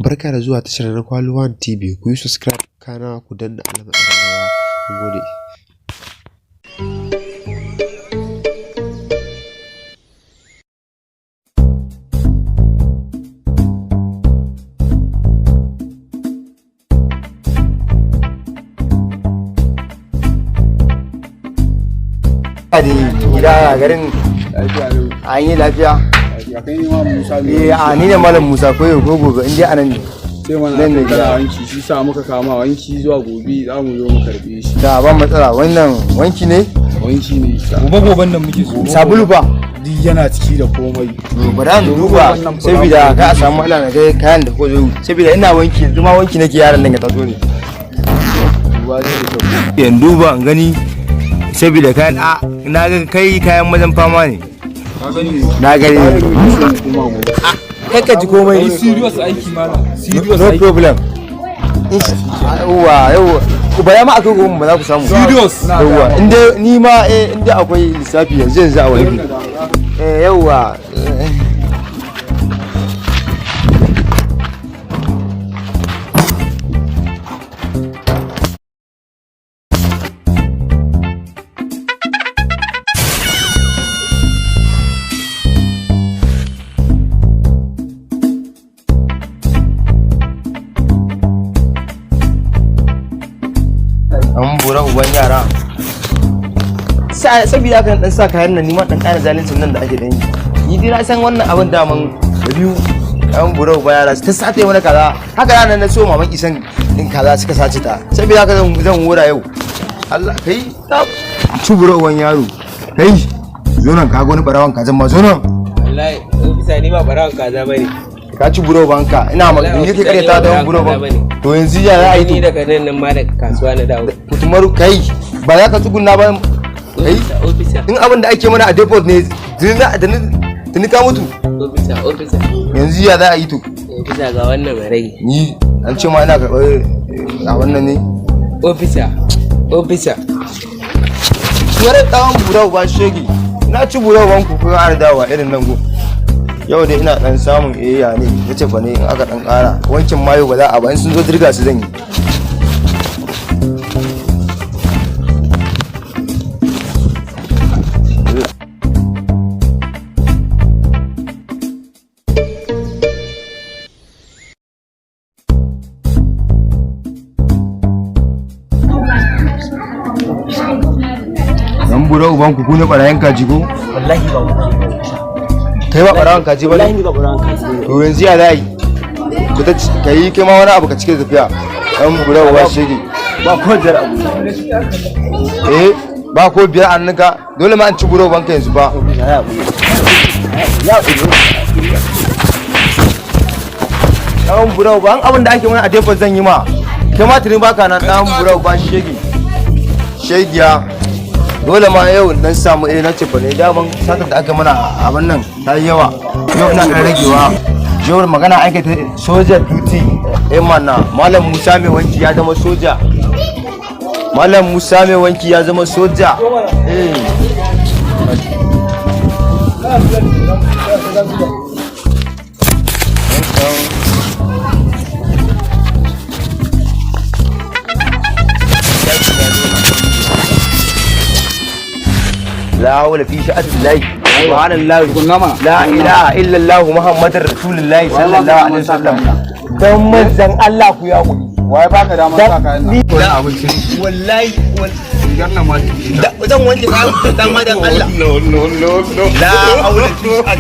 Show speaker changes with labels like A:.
A: Barka da zuwa tashar Narkwaluwan TV. Ku yi subscribe kana ku danna alamar ƙararrawa. Mun gode.
B: Gida garin an yi lafiya. Ni ne Malam Musa ko gobe in je anan ne.
C: Sai wannan ne gida wanki shi sa muka kama wanki zuwa gobe za mu zo mu karbe shi.
B: Da ba matsala wannan wanki ne?
C: Wanki ne. Goben nan muke so.
B: Sabulu ba?
C: Duk yana ciki da komai.
B: Bari an duba saboda ka a samu Allah na ga kayan da ko zo saboda ina wanki yanzu ma wanki nake yaran nan ya taso ne. Duba zai da kyau. Yan duba an gani saboda kayan na ga kai kayan mazan fama ne. Na gani kai ka ji komai
C: Serious aiki mana. Serious
B: no
C: aiki.
B: problem. Yawa ba ya ma akai gobe ba za ku samu
C: Serious.
B: yawa inda ni ma inda akwai lissafi yanzu a wani yawa an bura uban yara saboda haka dan sa kayan nan nima dan ƙara zalincin nan da ake dan yi ni dai na san wannan abin daman da biyu an bura uban yara ta sace mana kaza haka ranar na so maman isan din kaza suka sace ta saboda haka zan wura yau Allah kai ci bura uban yaro kai zo nan ka ga wani barawan kazan ma zo nan
D: wallahi ofisa ni ba barawan kaza bane
B: ka ci buro banka ina magana yake kare ta da buro banka to yanzu ya za a yi to
D: ni daga nan ma da kasuwa na dawo
B: kutumaru kai ba za ka tsugunna ba kai
D: ofisa
B: in abin da ake mana a depot ne tuni ka mutu
D: ofisa
B: yanzu ya za a yi to
D: ofisa ga wannan marai
B: ni an ce ma ina karɓar a wannan ne
D: ofisa
B: wani tsawon burau ba shege na ci burau banku ko har dawa irin nan go yau dai ina dan samun iya ne ya ce bane in aka dan kara wankin mayo ba za a ba in sun zo dirga su zan yi dan burau banku ku ne barayen kaji ko
D: wallahi ba mu
B: kai ba barawan kaji ba
D: wallahi ni ba barawan kaji
B: to yanzu ya zai ku ta kai kai ma wani abu ka cike tafiya dan bura ba shege ba ko biyar abu ba ko biyar an nika dole ma an ci buro banka yanzu ba dan bura ba an abin da ake mana a depot zan yi ma kai ma tuni baka nan dan bura ba shege shegiya dole ma yau dan samu na ce bane daman satar da aka mana abin nan ta yi yawa yau ina dan ragewa yau magana aikata soja duty mana malam Musa mai wanki ya zama soja malam Musa mai wanki ya zama soja لا حول في شأن الله سبحان الله لا إله إلا الله محمد رسول الله صلى الله عليه وسلم dan manzan Allah ku ya kudi
C: Waye baka dama sa kayan nan?
B: wallahi
C: Ganna ma.
B: dan wanke dan madan Allah no la haula fi sha'an